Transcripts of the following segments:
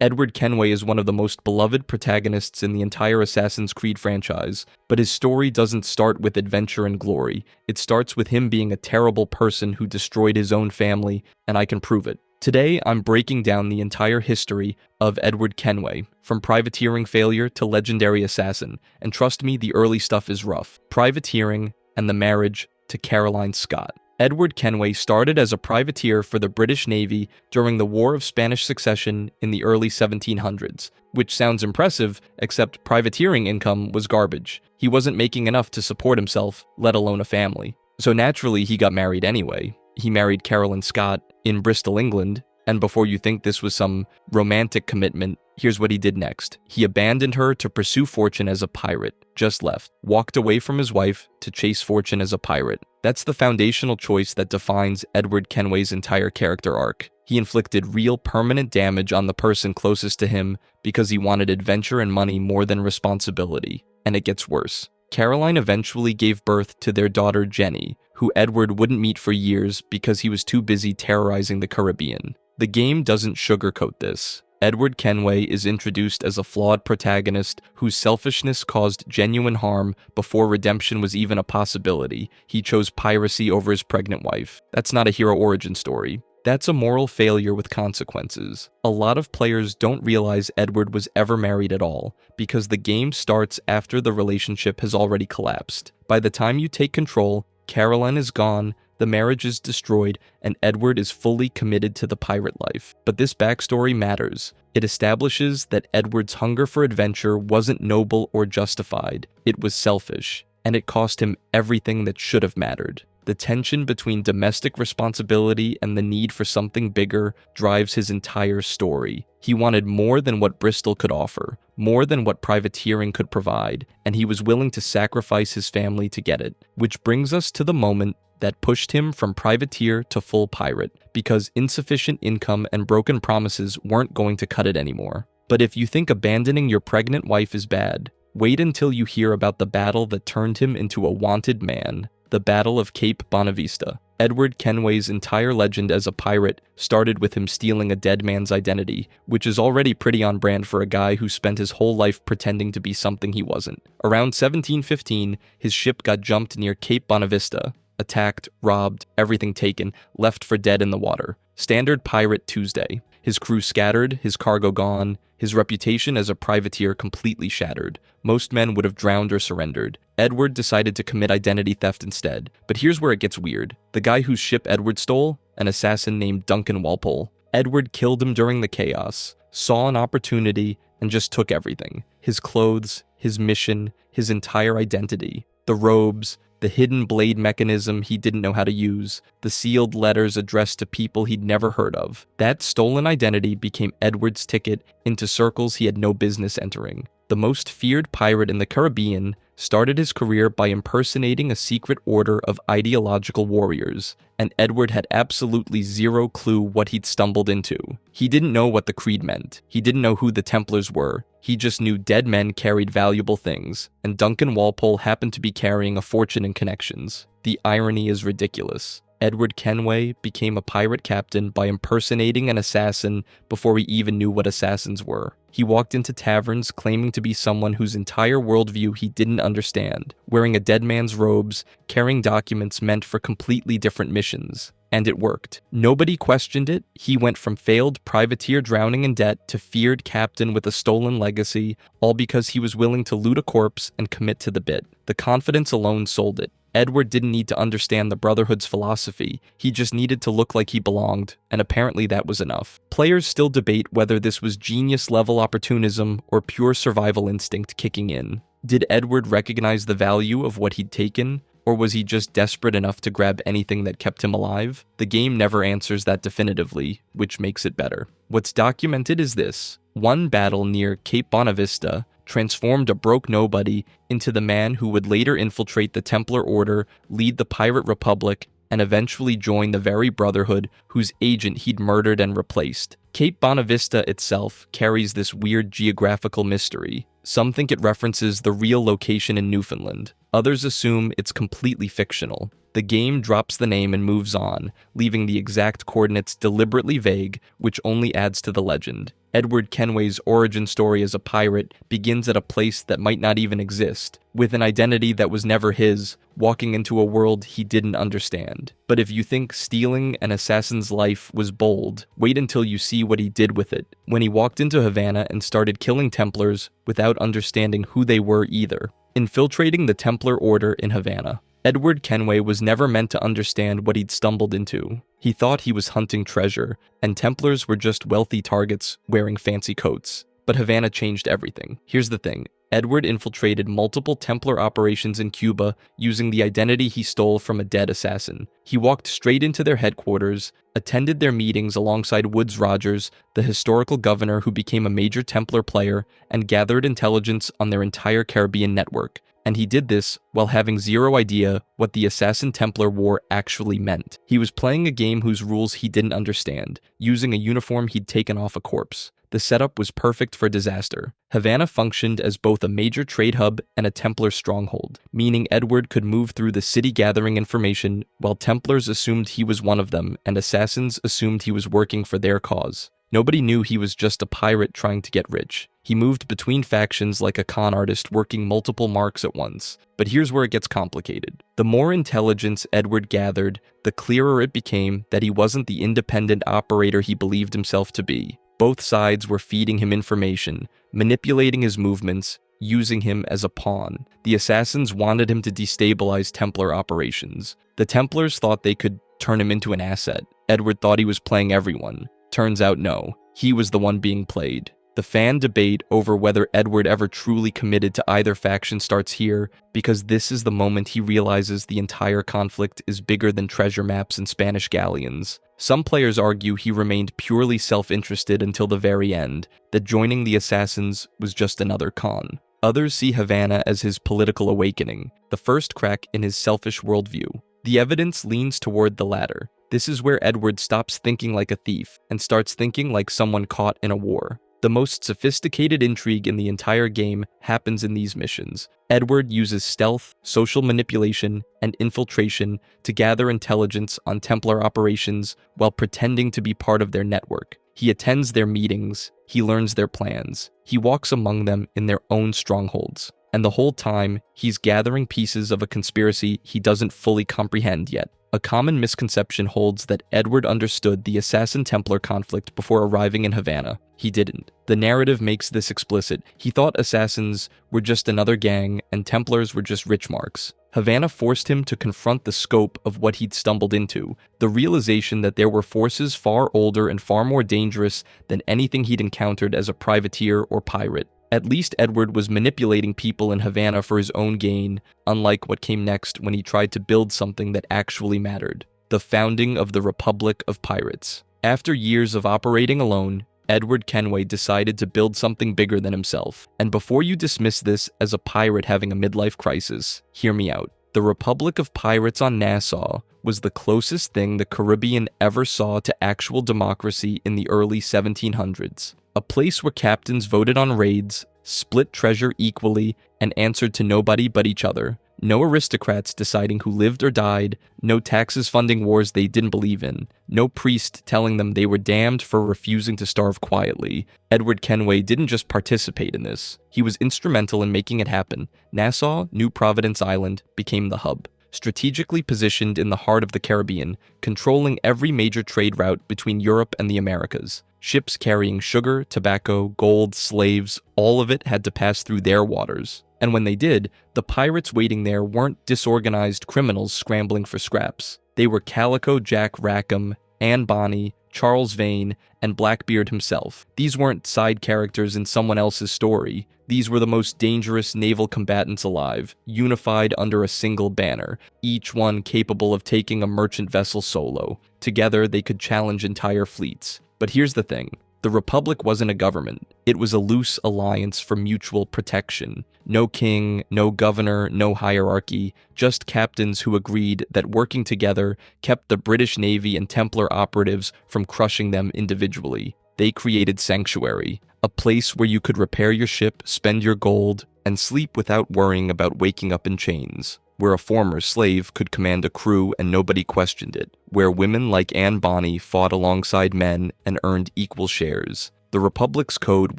Edward Kenway is one of the most beloved protagonists in the entire Assassin's Creed franchise, but his story doesn't start with adventure and glory. It starts with him being a terrible person who destroyed his own family, and I can prove it. Today, I'm breaking down the entire history of Edward Kenway, from privateering failure to legendary assassin, and trust me, the early stuff is rough. Privateering and the marriage to Caroline Scott. Edward Kenway started as a privateer for the British Navy during the War of Spanish Succession in the early 1700s, which sounds impressive, except privateering income was garbage. He wasn't making enough to support himself, let alone a family. So naturally, he got married anyway. He married Caroline Scott in Bristol, England, and before you think this was some romantic commitment, here's what he did next. He abandoned her to pursue fortune as a pirate, just left, walked away from his wife to chase fortune as a pirate. That's the foundational choice that defines Edward Kenway's entire character arc. He inflicted real permanent damage on the person closest to him because he wanted adventure and money more than responsibility. And it gets worse. Caroline eventually gave birth to their daughter Jenny, who Edward wouldn't meet for years because he was too busy terrorizing the Caribbean. The game doesn't sugarcoat this. Edward Kenway is introduced as a flawed protagonist whose selfishness caused genuine harm before redemption was even a possibility. He chose piracy over his pregnant wife. That's not a hero origin story. That's a moral failure with consequences. A lot of players don't realize Edward was ever married at all, because the game starts after the relationship has already collapsed. By the time you take control, Caroline is gone, the marriage is destroyed, and Edward is fully committed to the pirate life. But this backstory matters. It establishes that Edward's hunger for adventure wasn't noble or justified. It was selfish, and it cost him everything that should have mattered. The tension between domestic responsibility and the need for something bigger drives his entire story. He wanted more than what Bristol could offer, more than what privateering could provide, and he was willing to sacrifice his family to get it. Which brings us to the moment that pushed him from privateer to full pirate, because insufficient income and broken promises weren't going to cut it anymore. But if you think abandoning your pregnant wife is bad, wait until you hear about the battle that turned him into a wanted man. The Battle of Cape Bonavista. Edward Kenway's entire legend as a pirate started with him stealing a dead man's identity, which is already pretty on brand for a guy who spent his whole life pretending to be something he wasn't. Around 1715, his ship got jumped near Cape Bonavista. Attacked, robbed, everything taken, left for dead in the water. Standard Pirate Tuesday. His crew scattered, his cargo gone, his reputation as a privateer completely shattered. Most men would have drowned or surrendered. Edward decided to commit identity theft instead. But here's where it gets weird. The guy whose ship Edward stole, an assassin named Duncan Walpole. Edward killed him during the chaos, saw an opportunity, and just took everything. His clothes, his mission, his entire identity. The robes, the hidden blade mechanism he didn't know how to use, the sealed letters addressed to people he'd never heard of. That stolen identity became Edward's ticket into circles he had no business entering. The most feared pirate in the Caribbean started his career by impersonating a secret order of ideological warriors, and Edward had absolutely zero clue what he'd stumbled into. He didn't know what the creed meant. He didn't know who the Templars were. He just knew dead men carried valuable things, and Duncan Walpole happened to be carrying a fortune and connections. The irony is ridiculous. Edward Kenway became a pirate captain by impersonating an assassin before he even knew what assassins were. He walked into taverns claiming to be someone whose entire worldview he didn't understand, wearing a dead man's robes, carrying documents meant for completely different missions. And it worked. Nobody questioned it. He went from failed privateer drowning in debt to feared captain with a stolen legacy, all because he was willing to loot a corpse and commit to the bit. The confidence alone sold it. Edward didn't need to understand the Brotherhood's philosophy, he just needed to look like he belonged, and apparently that was enough. Players still debate whether this was genius-level opportunism or pure survival instinct kicking in. Did Edward recognize the value of what he'd taken, or was he just desperate enough to grab anything that kept him alive? The game never answers that definitively, which makes it better. What's documented is this. One battle near Cape Bonavista transformed a broke nobody into the man who would later infiltrate the Templar Order, lead the Pirate Republic, and eventually join the very Brotherhood whose agent he'd murdered and replaced. Cape Bonavista itself carries this weird geographical mystery. Some think it references the real location in Newfoundland. Others assume it's completely fictional. The game drops the name and moves on, leaving the exact coordinates deliberately vague, which only adds to the legend. Edward Kenway's origin story as a pirate begins at a place that might not even exist, with an identity that was never his, walking into a world he didn't understand. But if you think stealing an assassin's life was bold, wait until you see what he did with it, when he walked into Havana and started killing Templars without understanding who they were either. Infiltrating the Templar Order in Havana. Edward Kenway was never meant to understand what he'd stumbled into. He thought he was hunting treasure, and Templars were just wealthy targets wearing fancy coats. But Havana changed everything. Here's the thing. Edward infiltrated multiple Templar operations in Cuba using the identity he stole from a dead assassin. He walked straight into their headquarters, attended their meetings alongside Woodes Rogers, the historical governor who became a major Templar player, and gathered intelligence on their entire Caribbean network. And he did this while having zero idea what the Assassin Templar War actually meant. He was playing a game whose rules he didn't understand, using a uniform he'd taken off a corpse. The setup was perfect for disaster. Havana functioned as both a major trade hub and a Templar stronghold, meaning Edward could move through the city gathering information while Templars assumed he was one of them and assassins assumed he was working for their cause. Nobody knew he was just a pirate trying to get rich. He moved between factions like a con artist working multiple marks at once. But here's where it gets complicated. The more intelligence Edward gathered, the clearer it became that he wasn't the independent operator he believed himself to be. Both sides were feeding him information, manipulating his movements, using him as a pawn. The assassins wanted him to destabilize Templar operations. The Templars thought they could turn him into an asset. Edward thought he was playing everyone. Turns out no, he was the one being played. The fan debate over whether Edward ever truly committed to either faction starts here, because this is the moment he realizes the entire conflict is bigger than treasure maps and Spanish galleons. Some players argue he remained purely self-interested until the very end, that joining the assassins was just another con. Others see Havana as his political awakening, the first crack in his selfish worldview. The evidence leans toward the latter. This is where Edward stops thinking like a thief and starts thinking like someone caught in a war. The most sophisticated intrigue in the entire game happens in these missions. Edward uses stealth, social manipulation, and infiltration to gather intelligence on Templar operations while pretending to be part of their network. He attends their meetings, he learns their plans, he walks among them in their own strongholds. And the whole time, he's gathering pieces of a conspiracy he doesn't fully comprehend yet. A common misconception holds that Edward understood the Assassin-Templar conflict before arriving in Havana. He didn't. The narrative makes this explicit. He thought assassins were just another gang and Templars were just rich marks. Havana forced him to confront the scope of what he'd stumbled into, the realization that there were forces far older and far more dangerous than anything he'd encountered as a privateer or pirate. At least Edward was manipulating people in Havana for his own gain, unlike what came next when he tried to build something that actually mattered: the founding of the Republic of Pirates. After years of operating alone, Edward Kenway decided to build something bigger than himself. And before you dismiss this as a pirate having a midlife crisis, hear me out. The Republic of Pirates on Nassau was the closest thing the Caribbean ever saw to actual democracy in the early 1700s. A place where captains voted on raids, split treasure equally, and answered to nobody but each other. No aristocrats deciding who lived or died, no taxes funding wars they didn't believe in, no priest telling them they were damned for refusing to starve quietly. Edward Kenway didn't just participate in this, he was instrumental in making it happen. Nassau, New Providence Island, became the hub. Strategically positioned in the heart of the Caribbean, controlling every major trade route between Europe and the Americas. Ships carrying sugar, tobacco, gold, slaves, all of it had to pass through their waters. And when they did, the pirates waiting there weren't disorganized criminals scrambling for scraps. They were Calico Jack Rackham, Anne Bonny, Charles Vane, and Blackbeard himself. These weren't side characters in someone else's story. These were the most dangerous naval combatants alive, unified under a single banner, each one capable of taking a merchant vessel solo. Together, they could challenge entire fleets. But here's the thing. The Republic wasn't a government. It was a loose alliance for mutual protection. No king, no governor, no hierarchy, just captains who agreed that working together kept the British Navy and Templar operatives from crushing them individually. They created Sanctuary, a place where you could repair your ship, spend your gold, and sleep without worrying about waking up in chains, where a former slave could command a crew and nobody questioned it, where women like Anne Bonny fought alongside men and earned equal shares. The Republic's code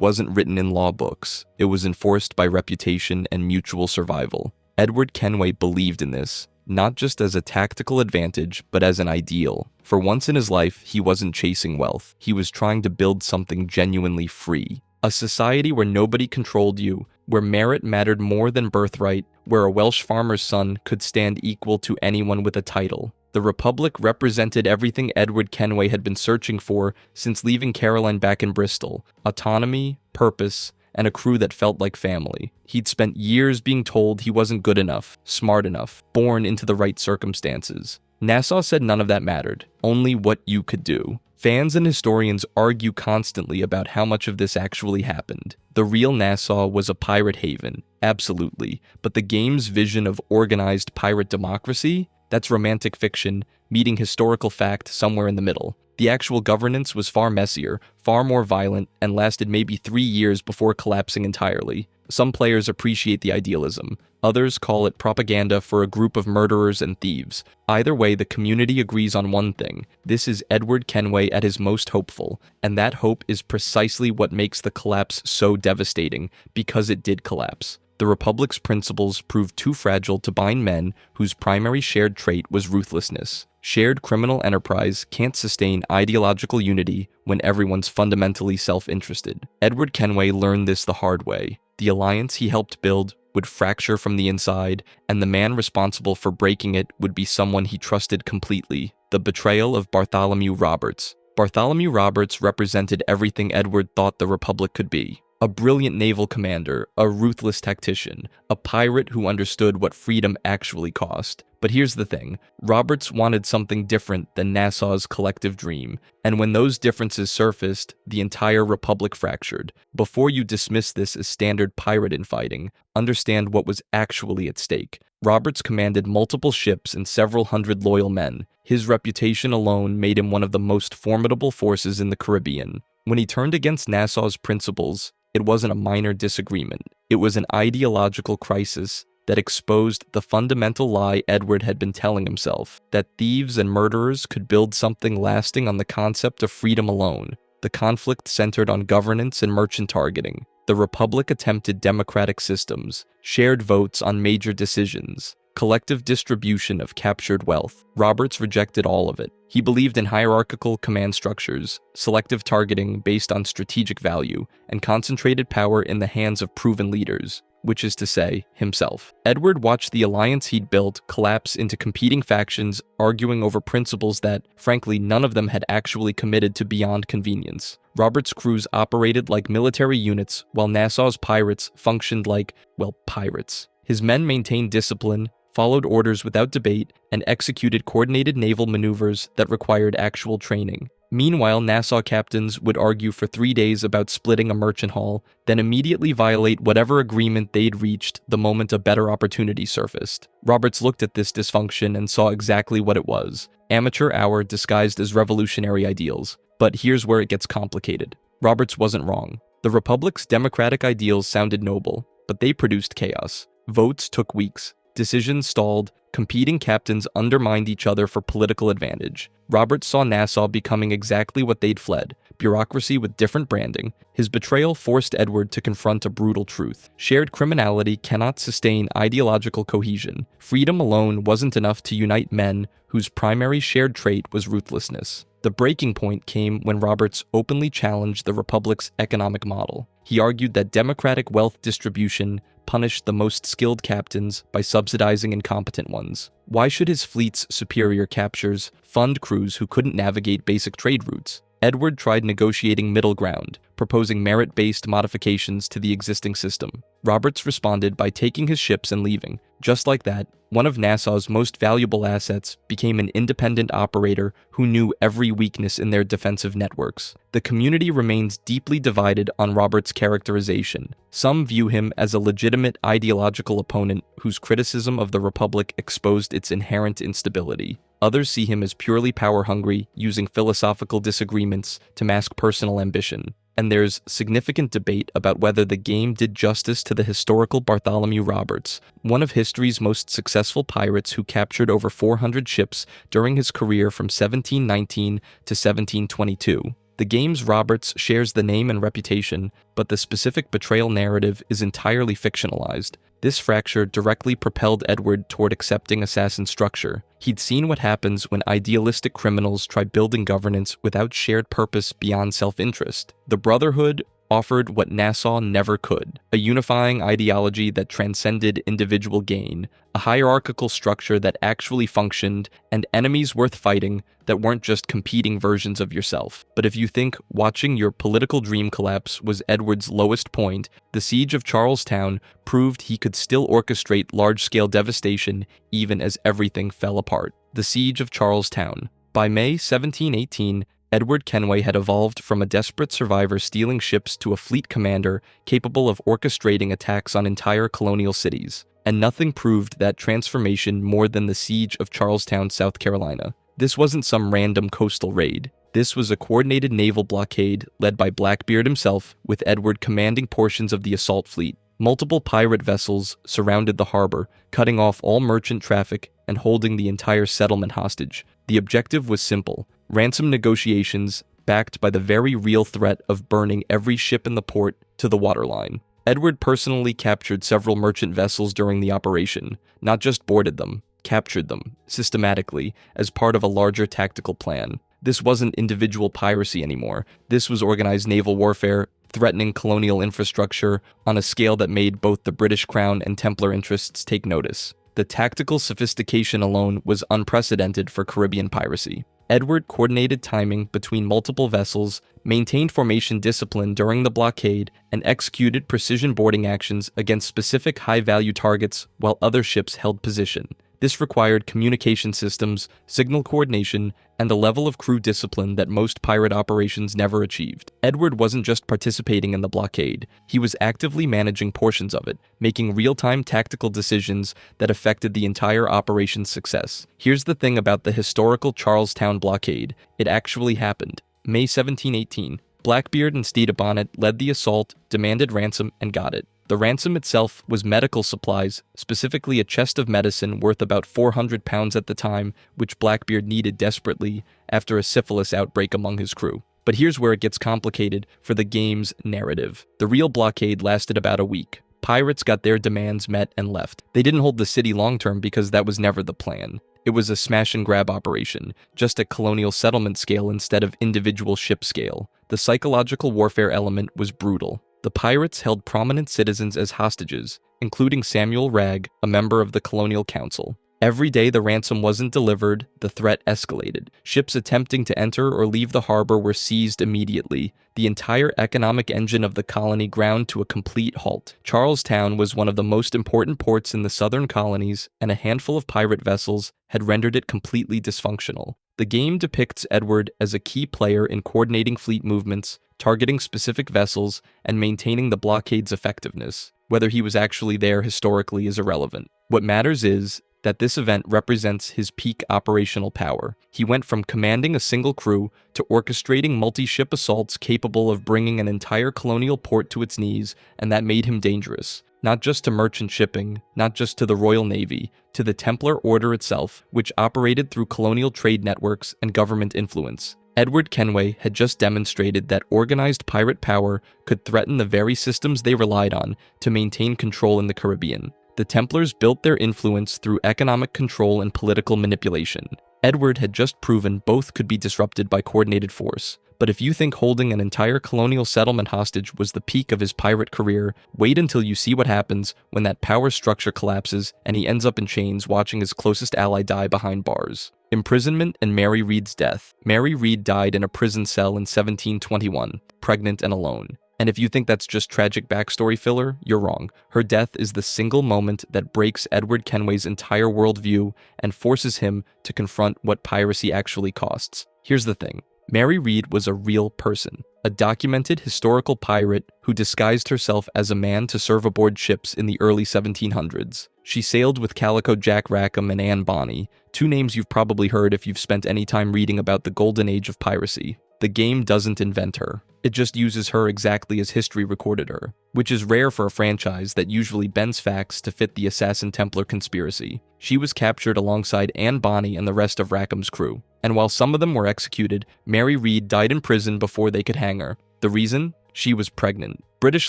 wasn't written in law books, it was enforced by reputation and mutual survival. Edward Kenway believed in this, not just as a tactical advantage, but as an ideal. For once in his life, he wasn't chasing wealth. He was trying to build something genuinely free. A society where nobody controlled you, where merit mattered more than birthright, where a Welsh farmer's son could stand equal to anyone with a title. The Republic represented everything Edward Kenway had been searching for since leaving Caroline back in Bristol: autonomy, purpose, and a crew that felt like family. He'd spent years being told he wasn't good enough, smart enough, born into the right circumstances. Nassau said none of that mattered, only what you could do. Fans and historians argue constantly about how much of this actually happened. The real Nassau was a pirate haven, absolutely, but the game's vision of organized pirate democracy? That's romantic fiction, meeting historical fact somewhere in the middle. The actual governance was far messier, far more violent, and lasted maybe 3 years before collapsing entirely. Some players appreciate the idealism. Others call it propaganda for a group of murderers and thieves. Either way, the community agrees on one thing. This is Edward Kenway at his most hopeful, and that hope is precisely what makes the collapse so devastating, because it did collapse. The Republic's principles proved too fragile to bind men whose primary shared trait was ruthlessness. Shared criminal enterprise can't sustain ideological unity when everyone's fundamentally self-interested. Edward Kenway learned this the hard way. The alliance he helped build would fracture from the inside, and the man responsible for breaking it would be someone he trusted completely: the betrayal of Bartholomew Roberts. Bartholomew Roberts represented everything Edward thought the Republic could be. A brilliant naval commander, a ruthless tactician, a pirate who understood what freedom actually cost. But here's the thing, Roberts wanted something different than Nassau's collective dream, and when those differences surfaced, the entire Republic fractured. Before you dismiss this as standard pirate infighting, understand what was actually at stake. Roberts commanded multiple ships and several hundred loyal men. His reputation alone made him one of the most formidable forces in the Caribbean. When he turned against Nassau's principles, it wasn't a minor disagreement. It was an ideological crisis that exposed the fundamental lie Edward had been telling himself, that thieves and murderers could build something lasting on the concept of freedom alone. The conflict centered on governance and merchant targeting. The Republic attempted democratic systems, shared votes on major decisions, collective distribution of captured wealth. Roberts rejected all of it. He believed in hierarchical command structures, selective targeting based on strategic value, and concentrated power in the hands of proven leaders, which is to say, himself. Edward watched the alliance he'd built collapse into competing factions arguing over principles that, frankly, none of them had actually committed to beyond convenience. Roberts' crews operated like military units, while Nassau's pirates functioned like, well, pirates. His men maintained discipline, followed orders without debate, and executed coordinated naval maneuvers that required actual training. Meanwhile, Nassau captains would argue for 3 days about splitting a merchant haul, then immediately violate whatever agreement they'd reached the moment a better opportunity surfaced. Roberts looked at this dysfunction and saw exactly what it was: amateur hour disguised as revolutionary ideals. But here's where it gets complicated. Roberts wasn't wrong. The Republic's democratic ideals sounded noble, but they produced chaos. Votes took weeks. Decisions stalled, competing captains undermined each other for political advantage. Roberts saw Nassau becoming exactly what they'd fled: bureaucracy with different branding. His betrayal forced Edward to confront a brutal truth. Shared criminality cannot sustain ideological cohesion. Freedom alone wasn't enough to unite men whose primary shared trait was ruthlessness. The breaking point came when Roberts openly challenged the Republic's economic model. He argued that democratic wealth distribution punished the most skilled captains by subsidizing incompetent ones. Why should his fleet's superior captures fund crews who couldn't navigate basic trade routes? Edward tried negotiating middle ground, proposing merit-based modifications to the existing system. Roberts responded by taking his ships and leaving. Just like that, one of Nassau's most valuable assets became an independent operator who knew every weakness in their defensive networks. The community remains deeply divided on Roberts' characterization. Some view him as a legitimate ideological opponent whose criticism of the Republic exposed its inherent instability. Others see him as purely power-hungry, using philosophical disagreements to mask personal ambition. and there's significant debate about whether the game did justice to the historical Bartholomew Roberts, one of history's most successful pirates who captured over 400 ships during his career from 1719 to 1722. The game's Roberts shares the name and reputation, but the specific betrayal narrative is entirely fictionalized. This fracture directly propelled Edward toward accepting assassin structure. He'd seen what happens when idealistic criminals try building governance without shared purpose beyond self-interest. The Brotherhood offered what Nassau never could, a unifying ideology that transcended individual gain, a hierarchical structure that actually functioned, and enemies worth fighting that weren't just competing versions of yourself. But if you think watching your political dream collapse was Edward's lowest point, the Siege of Charlestown proved he could still orchestrate large-scale devastation even as everything fell apart. The Siege of Charlestown. By May 1718, Edward Kenway had evolved from a desperate survivor stealing ships to a fleet commander capable of orchestrating attacks on entire colonial cities. And nothing proved that transformation more than the Siege of Charlestown, South Carolina. This wasn't some random coastal raid. This was a coordinated naval blockade led by Blackbeard himself, with Edward commanding portions of the assault fleet. Multiple pirate vessels surrounded the harbor, cutting off all merchant traffic and holding the entire settlement hostage. The objective was simple: ransom negotiations backed by the very real threat of burning every ship in the port to the waterline. Edward personally captured several merchant vessels during the operation, not just boarded them, captured them, systematically, as part of a larger tactical plan. This wasn't individual piracy anymore. This was organized naval warfare, threatening colonial infrastructure on a scale that made both the British Crown and Templar interests take notice. The tactical sophistication alone was unprecedented for Caribbean piracy. Edward coordinated timing between multiple vessels, maintained formation discipline during the blockade, and executed precision boarding actions against specific high-value targets while other ships held position. This required communication systems, signal coordination, and a level of crew discipline that most pirate operations never achieved. Edward wasn't just participating in the blockade, he was actively managing portions of it, making real-time tactical decisions that affected the entire operation's success. Here's the thing about the historical Charlestown blockade: it actually happened. May 1718, Blackbeard and Stede Bonnet led the assault, demanded ransom, and got it. The ransom itself was medical supplies, specifically a chest of medicine worth about 400 pounds at the time, which Blackbeard needed desperately after a syphilis outbreak among his crew. But here's where it gets complicated for the game's narrative. The real blockade lasted about a week. Pirates got their demands met and left. They didn't hold the city long-term because that was never the plan. It was a smash-and-grab operation, just at colonial settlement scale instead of individual ship scale. The psychological warfare element was brutal. The pirates held prominent citizens as hostages, including Samuel Wragg, a member of the Colonial Council. Every day the ransom wasn't delivered, the threat escalated. Ships attempting to enter or leave the harbor were seized immediately. The entire economic engine of the colony ground to a complete halt. Charlestown was one of the most important ports in the southern colonies, and a handful of pirate vessels had rendered it completely dysfunctional. The game depicts Edward as a key player in coordinating fleet movements, targeting specific vessels, and maintaining the blockade's effectiveness. Whether he was actually there historically is irrelevant. What matters is that this event represents his peak operational power. He went from commanding a single crew to orchestrating multi-ship assaults capable of bringing an entire colonial port to its knees, and that made him dangerous. Not just to merchant shipping, not just to the Royal Navy, to the Templar Order itself, which operated through colonial trade networks and government influence. Edward Kenway had just demonstrated that organized pirate power could threaten the very systems they relied on to maintain control in the Caribbean. The Templars built their influence through economic control and political manipulation. Edward had just proven both could be disrupted by coordinated force. But if you think holding an entire colonial settlement hostage was the peak of his pirate career, wait until you see what happens when that power structure collapses and he ends up in chains watching his closest ally die behind bars. Imprisonment and Mary Read's death. Mary Read died in a prison cell in 1721, pregnant and alone. And if you think that's just tragic backstory filler, you're wrong. Her death is the single moment that breaks Edward Kenway's entire worldview and forces him to confront what piracy actually costs. Here's the thing. Mary Read was a real person, a documented historical pirate who disguised herself as a man to serve aboard ships in the early 1700s. She sailed with Calico Jack Rackham and Anne Bonny, two names you've probably heard if you've spent any time reading about the golden age of piracy. The game doesn't invent her. It just uses her exactly as history recorded her, which is rare for a franchise that usually bends facts to fit the Assassin-Templar conspiracy. She was captured alongside Anne Bonny and the rest of Rackham's crew, and while some of them were executed, Mary Read died in prison before they could hang her. The reason? She was pregnant. British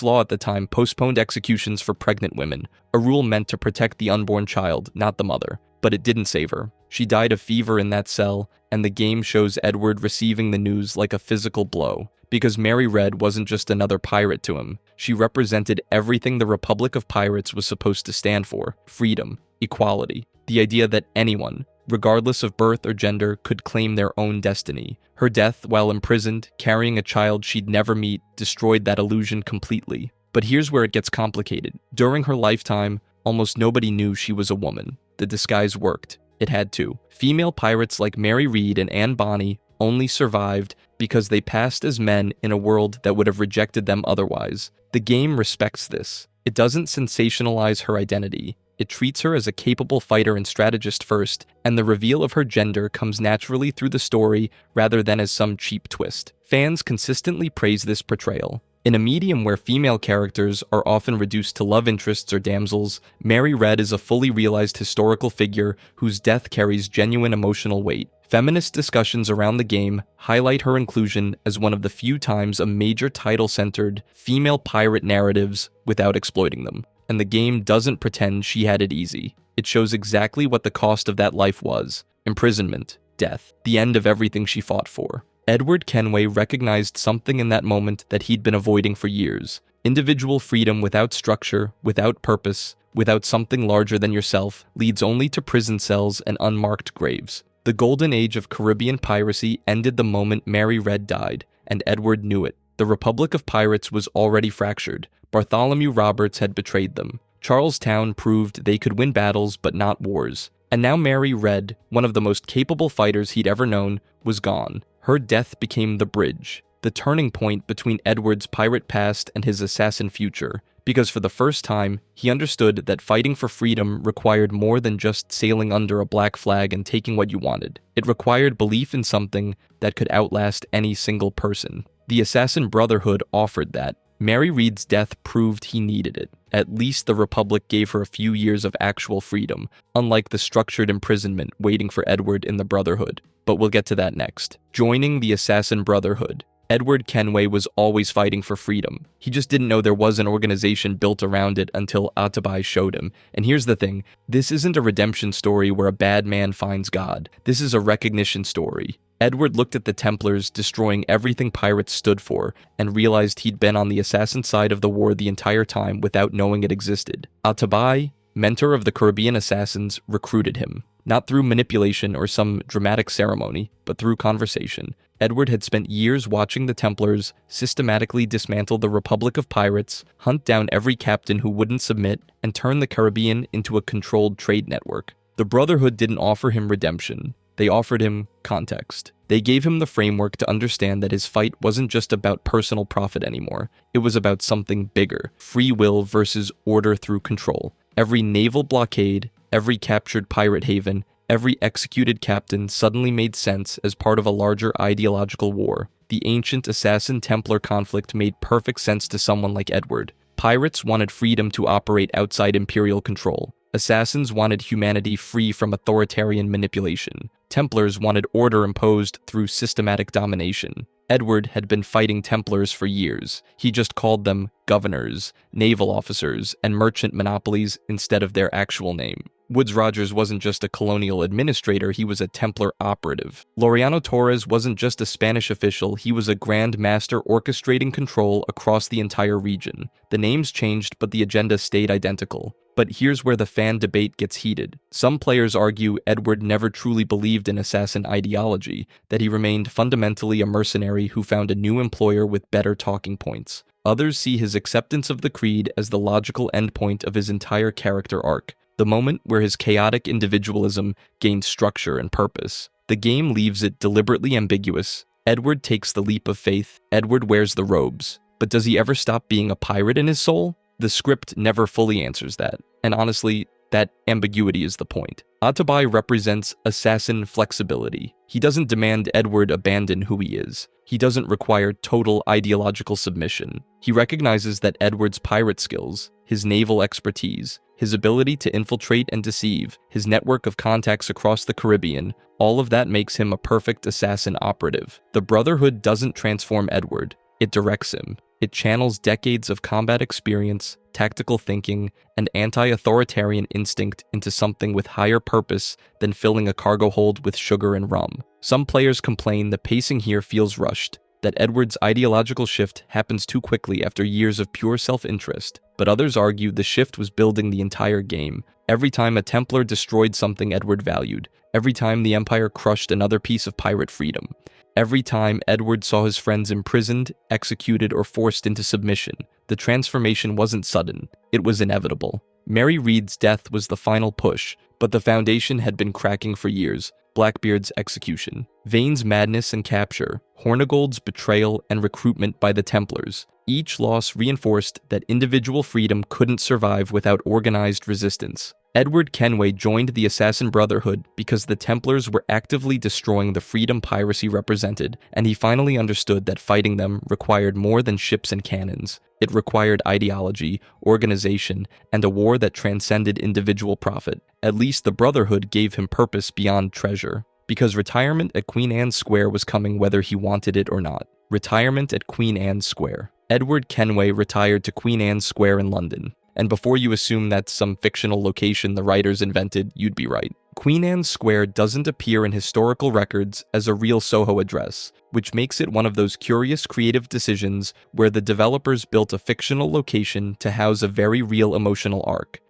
law at the time postponed executions for pregnant women, a rule meant to protect the unborn child, not the mother. But it didn't save her. She died of fever in that cell, and the game shows Edward receiving the news like a physical blow. Because Mary Red wasn't just another pirate to him. She represented everything the Republic of Pirates was supposed to stand for: freedom, equality, the idea that anyone, regardless of birth or gender, could claim their own destiny. Her death, while imprisoned, carrying a child she'd never meet, destroyed that illusion completely. But here's where it gets complicated. During her lifetime, almost nobody knew she was a woman. The disguise worked. It had to. Female pirates like Mary Read and Anne Bonny only survived because they passed as men in a world that would have rejected them otherwise. The game respects this. It doesn't sensationalize her identity. It treats her as a capable fighter and strategist first, and the reveal of her gender comes naturally through the story rather than as some cheap twist. Fans consistently praise this portrayal. In a medium where female characters are often reduced to love interests or damsels, Mary Red is a fully realized historical figure whose death carries genuine emotional weight. Feminist discussions around the game highlight her inclusion as one of the few times a major title-centered female pirate narratives without exploiting them. And the game doesn't pretend she had it easy. It shows exactly what the cost of that life was: imprisonment, death, the end of everything she fought for. Edward Kenway recognized something in that moment that he'd been avoiding for years. Individual freedom without structure, without purpose, without something larger than yourself, leads only to prison cells and unmarked graves. The golden age of Caribbean piracy ended the moment Mary Red died, and Edward knew it. The Republic of Pirates was already fractured. Bartholomew Roberts had betrayed them. Charlestown proved they could win battles but not wars. And now Mary Red, one of the most capable fighters he'd ever known, was gone. Her death became the bridge, the turning point between Edward's pirate past and his assassin future, because for the first time, he understood that fighting for freedom required more than just sailing under a black flag and taking what you wanted. It required belief in something that could outlast any single person. The Assassin Brotherhood offered that. Mary Read's death proved he needed it. At least the Republic gave her a few years of actual freedom, unlike the structured imprisonment waiting for Edward in the Brotherhood. But we'll get to that next. Joining the Assassin Brotherhood, Edward Kenway was always fighting for freedom. He just didn't know there was an organization built around it until Atabai showed him. And here's the thing, this isn't a redemption story where a bad man finds God. This is a recognition story. Edward looked at the Templars destroying everything pirates stood for, and realized he'd been on the assassin side of the war the entire time without knowing it existed. Atabai, mentor of the Caribbean assassins, recruited him. Not through manipulation or some dramatic ceremony, but through conversation. Edward had spent years watching the Templars systematically dismantle the Republic of Pirates, hunt down every captain who wouldn't submit, and turn the Caribbean into a controlled trade network. The Brotherhood didn't offer him redemption. They offered him context. They gave him the framework to understand that his fight wasn't just about personal profit anymore. It was about something bigger: free will versus order through control. Every naval blockade, every captured pirate haven, every executed captain suddenly made sense as part of a larger ideological war. The ancient Assassin-Templar conflict made perfect sense to someone like Edward. Pirates wanted freedom to operate outside imperial control. Assassins wanted humanity free from authoritarian manipulation. Templars wanted order imposed through systematic domination. Edward had been fighting Templars for years. He just called them governors, naval officers, and merchant monopolies instead of their actual name. Woodes Rogers wasn't just a colonial administrator, he was a Templar operative. Laureano Torres wasn't just a Spanish official, he was a Grand Master orchestrating control across the entire region. The names changed, but the agenda stayed identical. But here's where the fan debate gets heated. Some players argue Edward never truly believed in assassin ideology, that he remained fundamentally a mercenary who found a new employer with better talking points. Others see his acceptance of the creed as the logical endpoint of his entire character arc, the moment where his chaotic individualism gained structure and purpose. The game leaves it deliberately ambiguous. Edward takes the leap of faith, Edward wears the robes. But does he ever stop being a pirate in his soul? The script never fully answers that. And honestly, That ambiguity is the point. Atabai represents assassin flexibility. He doesn't demand Edward abandon who he is. He doesn't require total ideological submission. He recognizes that Edward's pirate skills, his naval expertise, his ability to infiltrate and deceive, his network of contacts across the Caribbean, all of that makes him a perfect assassin operative. The Brotherhood doesn't transform Edward, it directs him. It channels decades of combat experience, tactical thinking, and anti-authoritarian instinct into something with higher purpose than filling a cargo hold with sugar and rum. Some players complain the pacing here feels rushed, that Edward's ideological shift happens too quickly after years of pure self-interest, but others argue the shift was building the entire game. Every time a Templar destroyed something Edward valued, every time the Empire crushed another piece of pirate freedom, every time Edward saw his friends imprisoned, executed, or forced into submission, the transformation wasn't sudden, it was inevitable. Mary Reed's death was the final push, but the foundation had been cracking for years. Blackbeard's execution, Vane's madness and capture, Hornigold's betrayal and recruitment by the Templars. Each loss reinforced that individual freedom couldn't survive without organized resistance. Edward Kenway joined the Assassin Brotherhood because the Templars were actively destroying the freedom piracy represented, and he finally understood that fighting them required more than ships and cannons. It required ideology, organization, and a war that transcended individual profit. At least the Brotherhood gave him purpose beyond treasure. Because retirement at Queen Anne's Square was coming whether he wanted it or not. Retirement at Queen Anne's Square. Edward Kenway retired to Queen Anne's Square in London. And before you assume that's some fictional location the writers invented, you'd be right. Queen Anne's Square doesn't appear in historical records as a real Soho address, which makes it one of those curious creative decisions where the developers built a fictional location to house a very real emotional arc.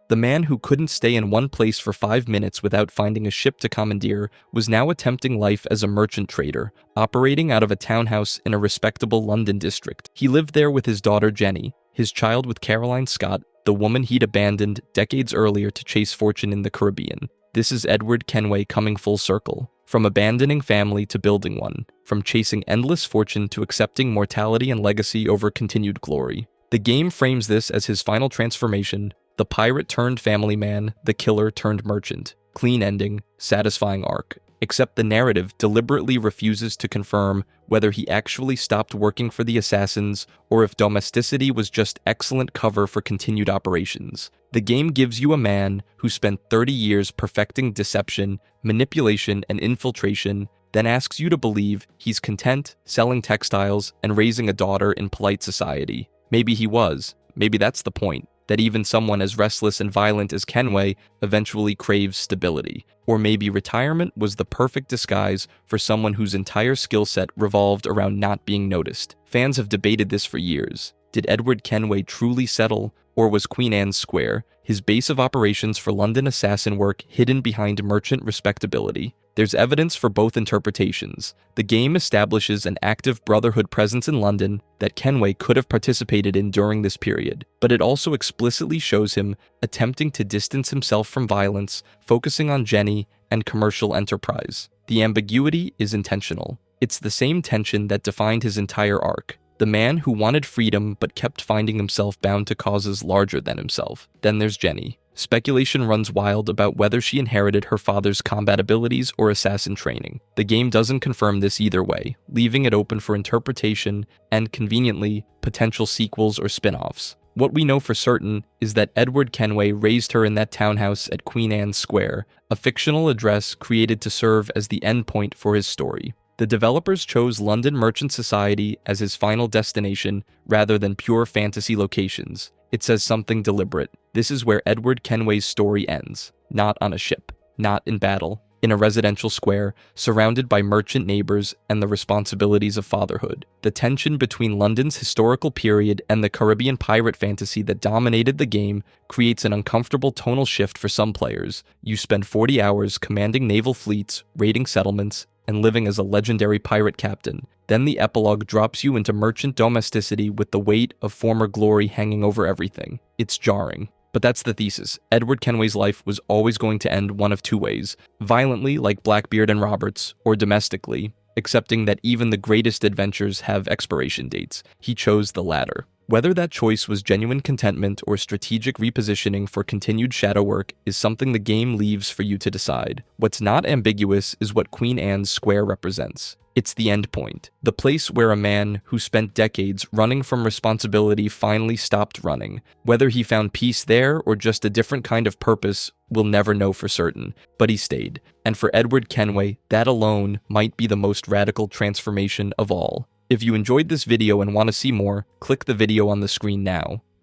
The man who couldn't stay in one place for 5 minutes without finding a ship to commandeer was now attempting life as a merchant trader, operating out of a townhouse in a respectable London district. He lived there with his daughter Jenny, his child with Caroline Scott, the woman he'd abandoned decades earlier to chase fortune in the Caribbean. This is Edward Kenway coming full circle. From abandoning family to building one, from chasing endless fortune to accepting mortality and legacy over continued glory. The game frames this as his final transformation, the pirate turned family man, the killer turned merchant. Clean ending, satisfying arc. Except the narrative deliberately refuses to confirm whether he actually stopped working for the assassins or if domesticity was just excellent cover for continued operations. The game gives you a man who spent 30 years perfecting deception, manipulation, and infiltration, then asks you to believe he's content, selling textiles, and raising a daughter in polite society. Maybe he was. Maybe that's the point. That even someone as restless and violent as Kenway eventually craves stability. Or maybe retirement was the perfect disguise for someone whose entire skill set revolved around not being noticed. Fans have debated this for years. Did Edward Kenway truly settle, or was Queen Anne's Square, his base of operations for London assassin work, hidden behind merchant respectability? There's evidence for both interpretations. The game establishes an active Brotherhood presence in London that Kenway could have participated in during this period, but it also explicitly shows him attempting to distance himself from violence, focusing on Jenny and commercial enterprise. The ambiguity is intentional. It's the same tension that defined his entire arc. The man who wanted freedom but kept finding himself bound to causes larger than himself. Then there's Jenny. Speculation runs wild about whether she inherited her father's combat abilities or assassin training. The game doesn't confirm this either way, leaving it open for interpretation and, conveniently, potential sequels or spin-offs. What we know for certain is that Edward Kenway raised her in that townhouse at Queen Anne's Square, a fictional address created to serve as the endpoint for his story. The developers chose London Merchant Society as his final destination rather than pure fantasy locations. It says something deliberate. This is where Edward Kenway's story ends. Not on a ship, not in battle, in a residential square, surrounded by merchant neighbors and the responsibilities of fatherhood. The tension between London's historical period and the Caribbean pirate fantasy that dominated the game creates an uncomfortable tonal shift for some players. You spend 40 hours commanding naval fleets, raiding settlements, and living as a legendary pirate captain. Then the epilogue drops you into merchant domesticity with the weight of former glory hanging over everything. It's jarring. But that's the thesis. Edward Kenway's life was always going to end one of two ways. Violently, like Blackbeard and Roberts, or domestically, accepting that even the greatest adventures have expiration dates. He chose the latter. Whether that choice was genuine contentment or strategic repositioning for continued shadow work is something the game leaves for you to decide. What's not ambiguous is what Queen Anne's square represents. It's the end point, the place where a man who spent decades running from responsibility finally stopped running. Whether he found peace there or just a different kind of purpose, we'll never know for certain, but he stayed. And for Edward Kenway, that alone might be the most radical transformation of all. If you enjoyed this video and want to see more, click the video on the screen now.